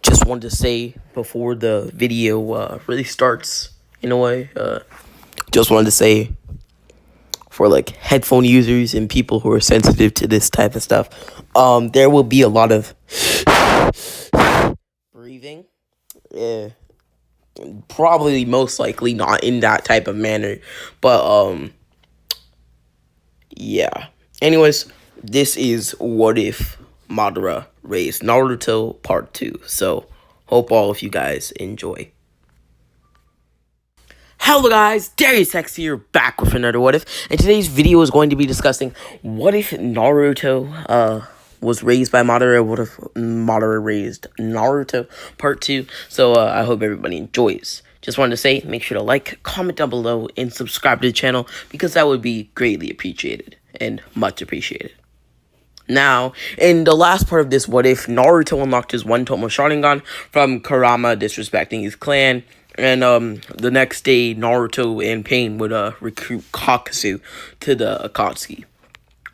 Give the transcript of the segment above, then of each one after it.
Just wanted to say before the video really starts, in a way, just wanted to say for like headphone users and people who are sensitive to this type of stuff, there will be a lot of breathing. Yeah, probably most likely not in that type of manner, but yeah. Anyways, this is What If Madara Raised Naruto Part 2. So, hope all of you guys enjoy. Hello guys, Darius X here, back with another What If, and today's video is going to be discussing what if Naruto, was raised by Madara. What if Madara raised Naruto Part 2? So, I hope everybody enjoys. Just wanted to say, make sure to like, comment down below, and subscribe to the channel, because that would be greatly appreciated, and much appreciated. Now, in the last part of this What If, Naruto unlocked his one Tomo Sharingan from Kurama disrespecting his clan, and the next day, Naruto and Pain would recruit Kakasu to the Akatsuki.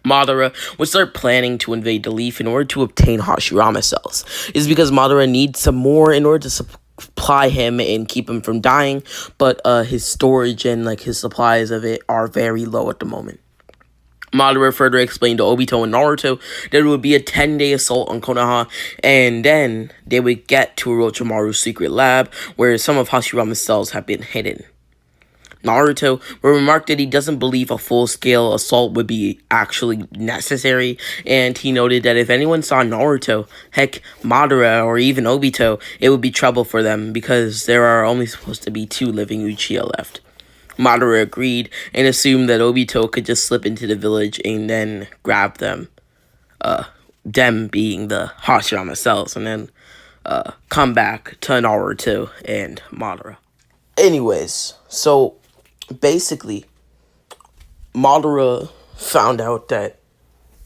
Madara would start planning to invade the Leaf in order to obtain Hashirama cells. It's because Madara needs some more in order to supply him and keep him from dying, but his storage and like his supplies of it are very low at the moment. Madara further explained to Obito and Naruto that it would be a 10-day assault on Konoha, and then they would get to Orochimaru's secret lab, where some of Hashirama's cells have been hidden. Naruto would remark that he doesn't believe a full-scale assault would be actually necessary, and he noted that if anyone saw Naruto, heck, Madara, or even Obito, it would be trouble for them, because there are only supposed to be 2 living Uchiha left. Madara agreed and assumed that Obito could just slip into the village and then grab them, them being the Hashirama cells, and then come back to Naruto and Madara. Anyways, so basically, Madara found out that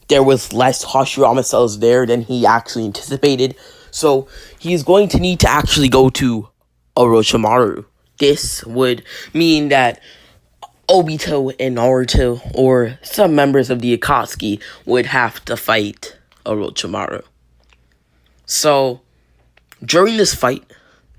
there was less Hashirama cells there than he actually anticipated, so he's going to need to actually go to Orochimaru. This would mean that Obito and Naruto, or some members of the Akatsuki, would have to fight Orochimaru. So, during this fight,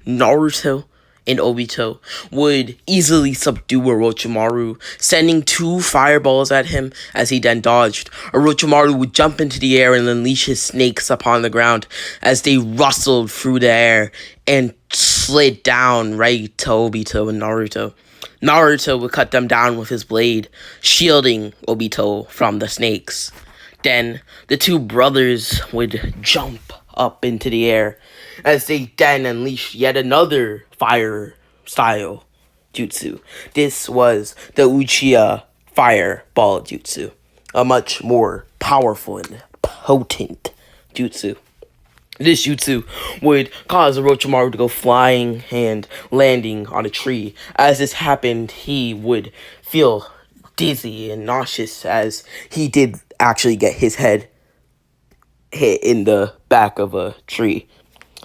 Naruto and Obito would easily subdue Orochimaru, sending 2 fireballs at him as he then dodged. Orochimaru would jump into the air and unleash his snakes upon the ground as they rustled through the air and slid down right to Obito and Naruto. Naruto would cut them down with his blade, shielding Obito from the snakes. Then, the 2 brothers would jump up into the air as they then unleashed yet another fire-style jutsu. This was the Uchiha Fireball Jutsu, a much more powerful and potent jutsu. This jutsu would cause Orochimaru to go flying and landing on a tree. As this happened, he would feel dizzy and nauseous as he did actually get his head hit in the back of a tree.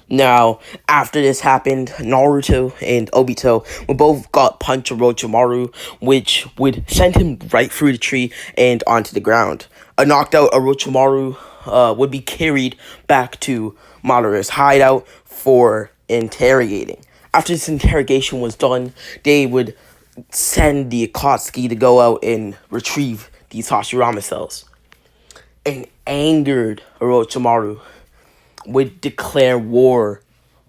Now, after this happened, Naruto and Obito would both got punch Orochimaru, which would send him right through the tree and onto the ground. A knocked out Orochimaru would be carried back to Madara's hideout for interrogating. After this interrogation was done, they would send the Akatsuki to go out and retrieve these Hashirama cells. An angered Orochimaru would declare war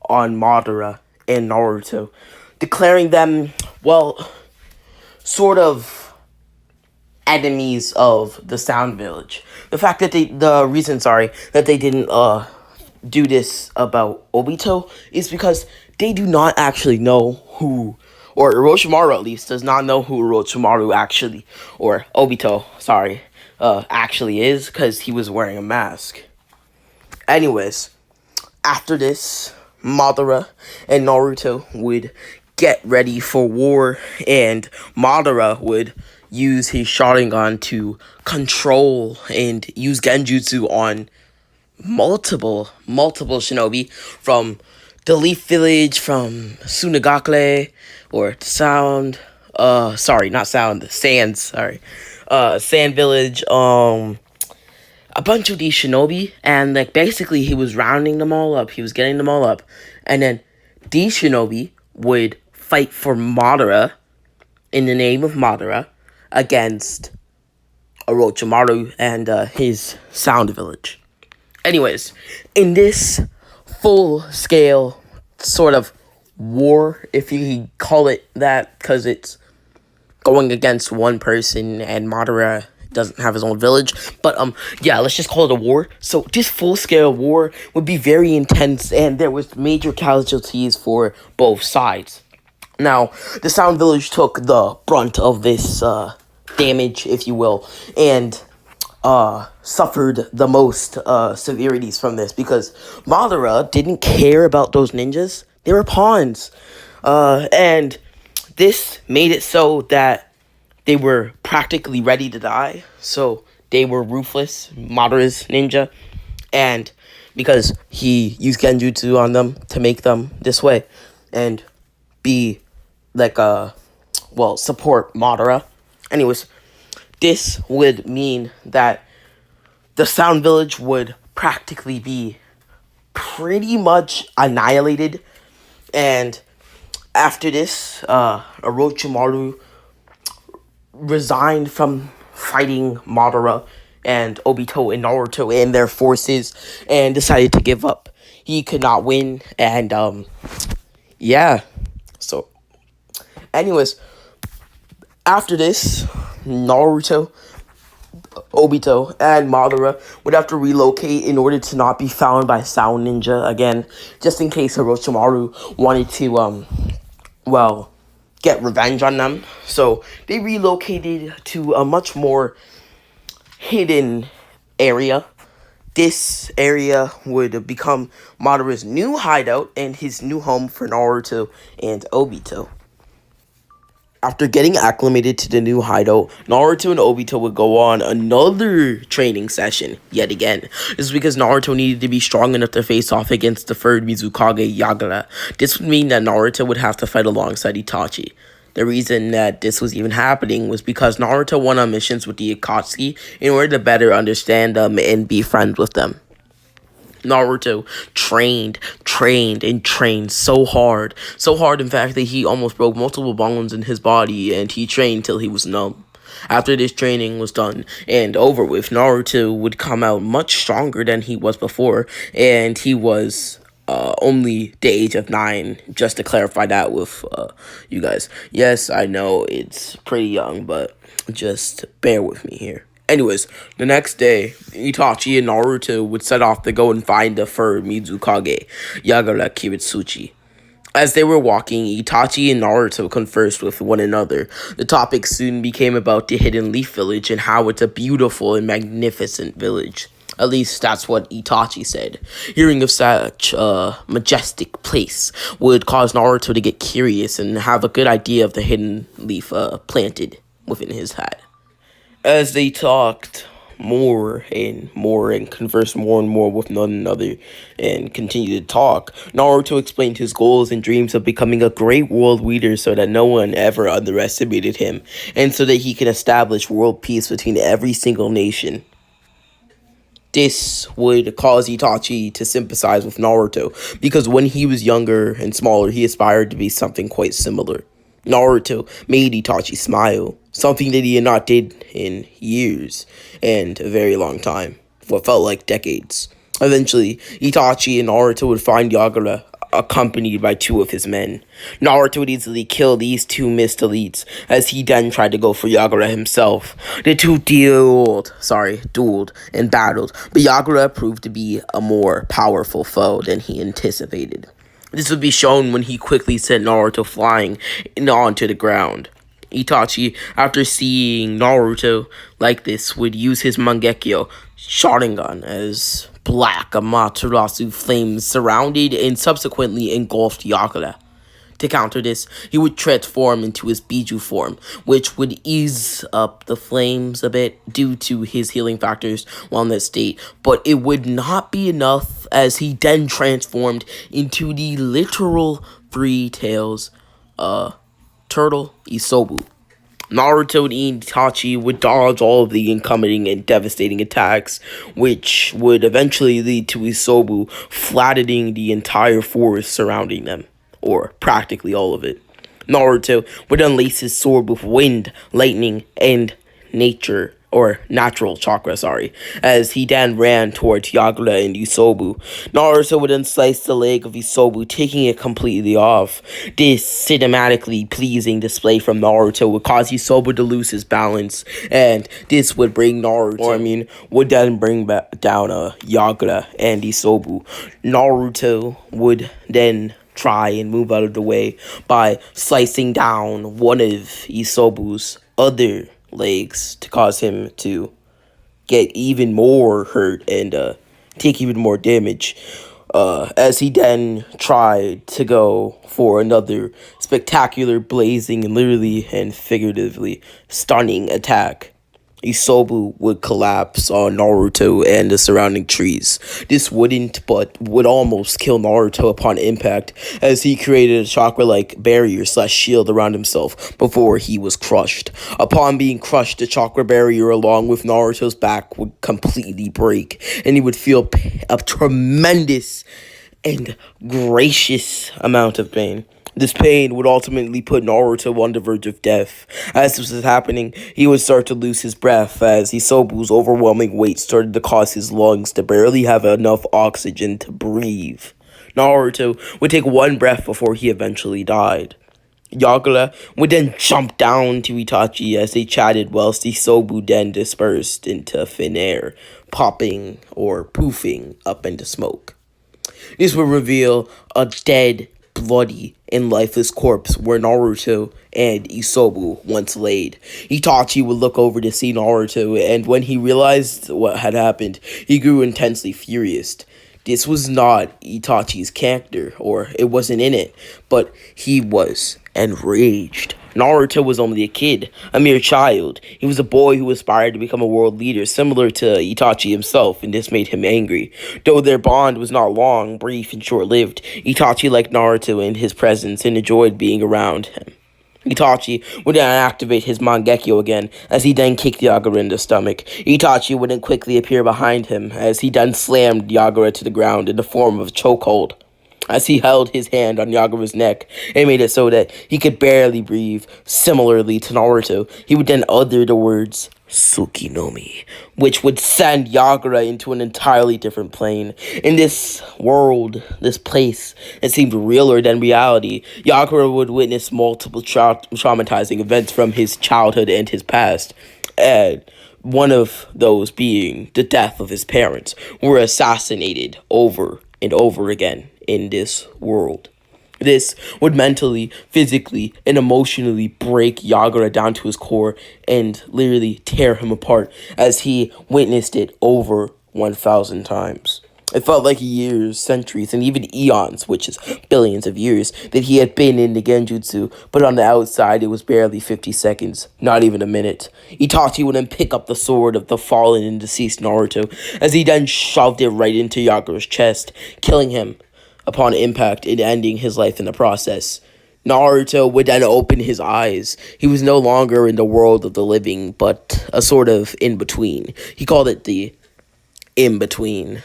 on Madara and Naruto, declaring them, well, sort of enemies of the Sound Village. The reason that they didn't do this about Obito is because they do not actually know who, or Orochimaru at least does not know who Orochimaru actually, or Obito, actually is, because he was wearing a mask. Anyways, after this, Madara and Naruto would get ready for war, and Madara would use his Sharingan to control and use Genjutsu on multiple shinobi from the Leaf Village, from Sunagakure, or Sound, sorry, not Sound, Sands, sorry, Sand Village, a bunch of these shinobi, and like basically he was rounding them all up, he was getting them all up, and then these shinobi would fight for Madara, in the name of Madara, against Orochimaru and his Sound Village. Anyways, in this full-scale sort of war, if you could call it that, because it's going against one person and Madara doesn't have his own village, but yeah, let's just call it a war. So this full-scale war would be very intense, and there was major casualties for both sides. Now, the Sound Village took the brunt of this damage, if you will, and suffered the most severities from this, because Madara didn't care about those ninjas. They were pawns. And this made it so that they were practically ready to die. So they were ruthless, Madara's ninja. And because he used Genjutsu on them to make them this way. And be like, support Madara. Anyways, this would mean that the Sound Village would practically be pretty much annihilated. And after this, Orochimaru resigned from fighting Madara and Obito and Naruto and their forces and decided to give up. He could not win, and yeah. So, anyways, after this, Naruto, Obito, and Madara would have to relocate in order to not be found by Sound Ninja again, just in case Orochimaru wanted to, get revenge on them. So they relocated to a much more hidden area. This area would become Madara's new hideout and his new home for Naruto and Obito. After getting acclimated to the new hideout, Naruto and Obito would go on another training session yet again. This is because Naruto needed to be strong enough to face off against the third Mizukage, Yagura. This would mean that Naruto would have to fight alongside Itachi. The reason that this was even happening was because Naruto went on missions with the Akatsuki in order to better understand them and be friends with them. Naruto trained so hard, in fact, that he almost broke multiple bones in his body, and he trained till he was numb. After this training was done and over with, Naruto would come out much stronger than he was before, and he was only the age of 9, just to clarify that with you guys. Yes, I know it's pretty young, but just bear with me here. Anyways, the next day, Itachi and Naruto would set off to go and find the third Mizukage, Yagura Kiritsuchi. As they were walking, Itachi and Naruto conversed with one another. The topic soon became about the Hidden Leaf Village and how it's a beautiful and magnificent village. At least that's what Itachi said. Hearing of such a majestic place would cause Naruto to get curious and have a good idea of the hidden leaf planted within his hat. As they talked more and conversed more and more with one another and continued to talk, Naruto explained his goals and dreams of becoming a great world leader so that no one ever underestimated him, and so that he could establish world peace between every single nation. This would cause Itachi to sympathize with Naruto, because when he was younger and smaller, he aspired to be something quite similar. Naruto made Itachi smile, something that he had not did in years and a very long time, what felt like decades. Eventually, Itachi and Naruto would find Yagura, accompanied by 2 of his men. Naruto would easily kill these 2 missed elites, as he then tried to go for Yagura himself. The two dueled and battled, but Yagura proved to be a more powerful foe than he anticipated. This would be shown when he quickly sent Naruto flying onto the ground. Itachi, after seeing Naruto like this, would use his Mangekyo Sharingan as black Amaterasu flames surrounded and subsequently engulfed Yagura. To counter this, he would transform into his Biju form, which would ease up the flames a bit due to his healing factors while in that state, but it would not be enough as he then transformed into the literal three tails, turtle Isobu. Naruto and Itachi would dodge all of the incoming and devastating attacks, which would eventually lead to Isobu flattening the entire forest surrounding them, or practically all of it. Naruto would unlace his sword with wind, lightning, and natural chakra, as he then ran towards Yagura and Isobu. Naruto would then slice the leg of Isobu, taking it completely off. This cinematically pleasing display from Naruto would cause Isobu to lose his balance, and this would bring would then bring back down Yagura and Isobu. Naruto would then try and move out of the way by slicing down one of Isobu's other legs to cause him to get even more hurt and take even more damage, as he then tried to go for another spectacular, blazing, and literally and figuratively stunning attack. Isobu would collapse on Naruto and the surrounding trees. This wouldn't, but would almost kill Naruto upon impact, as he created a chakra-like barrier/shield around himself before he was crushed. Upon being crushed, the chakra barrier along with Naruto's back would completely break, and he would feel a tremendous and gracious amount of pain. This pain would ultimately put Naruto on the verge of death. As this was happening, he would start to lose his breath as Isobu's overwhelming weight started to cause his lungs to barely have enough oxygen to breathe. Naruto would take one breath before he eventually died. Yagura would then jump down to Itachi as they chatted whilst Isobu then dispersed into thin air, popping or poofing up into smoke. This would reveal a dead, bloody, and lifeless corpse where Naruto and Isobu once laid. Itachi would look over to see Naruto, and when he realized what had happened, he grew intensely furious. This was not Itachi's character, or it wasn't in it, but he was enraged. Naruto was only a kid, a mere child. He was a boy who aspired to become a world leader, similar to Itachi himself, and this made him angry. Though their bond was not long, brief, and short-lived, Itachi liked Naruto and his presence and enjoyed being around him. Itachi would then activate his Mangekyo again, as he then kicked Yagura in the stomach. Itachi would then quickly appear behind him, as he then slammed Yagura to the ground in the form of a chokehold. As he held his hand on Yagura's neck and made it so that he could barely breathe, similarly to Naruto, he would then utter the words, "Suki no Mi," which would send Yagura into an entirely different plane. In this world, this place, it seemed realer than reality. Yagura would witness multiple traumatizing events from his childhood and his past, and one of those being the death of his parents, who were assassinated over and over again in this world. This would mentally, physically, and emotionally break Yagura down to his core and literally tear him apart as he witnessed it over 1,000 times. It felt like years, centuries, and even eons, which is billions of years, that he had been in the Genjutsu, but on the outside it was barely 50 seconds, not even a minute. Itachi would then pick up the sword of the fallen and deceased Naruto, as he then shoved it right into Yagura's chest, killing him upon impact and ending his life in the process. Naruto would then open his eyes. He was no longer in the world of the living, but a sort of in-between. He called it the in-between.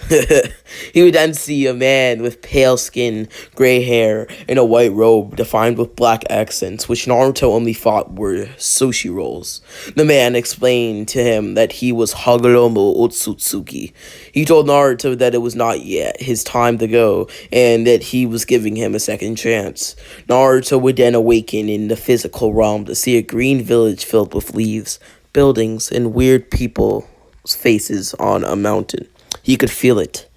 He would then see a man with pale skin, gray hair, and a white robe defined with black accents, which Naruto only thought were sushi rolls. The man explained to him that he was Hagoromo Otsutsuki. He told Naruto that it was not yet his time to go, and that he was giving him a second chance. Naruto would then awaken in the physical realm to see a green village filled with leaves, buildings, and weird people faces on a mountain. He could feel it.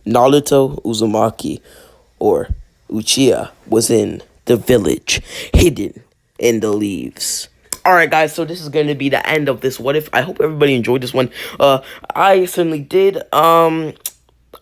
Naruto Uzumaki, or Uchiha, was in the village, hidden in the leaves. Alright guys, so this is going to be the end of this What If. I hope everybody enjoyed this one. I certainly did. I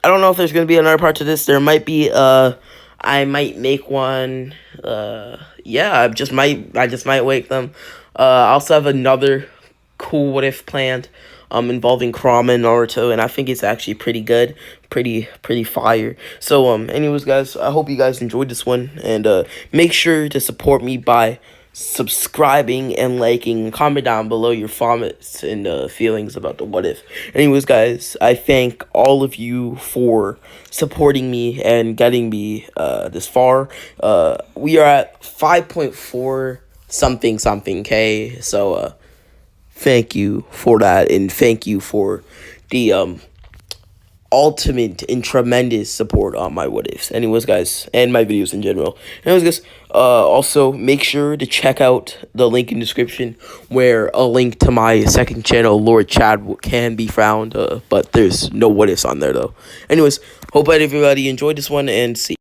I don't know if there's gonna be another part to this. There might be. I might make one. Yeah, I just might wake them. I also have another cool what if planned. Involving Kurama and Naruto, and I think it's actually pretty good, pretty fire. So anyways, guys, I hope you guys enjoyed this one, and make sure to support me by subscribing and liking. Comment down below your comments and feelings about the what if. Anyways, guys, I thank all of you for supporting me and getting me this far. We are at 5.4 something K. So thank you for that, and thank you for the ultimate and tremendous support on my what ifs. Anyways, guys, and my videos in general. Anyways, guys, also make sure to check out the link in the description where a link to my second channel, Lord Chad, can be found. But there's no what ifs on there though. Anyways, hope that everybody enjoyed this one, and see.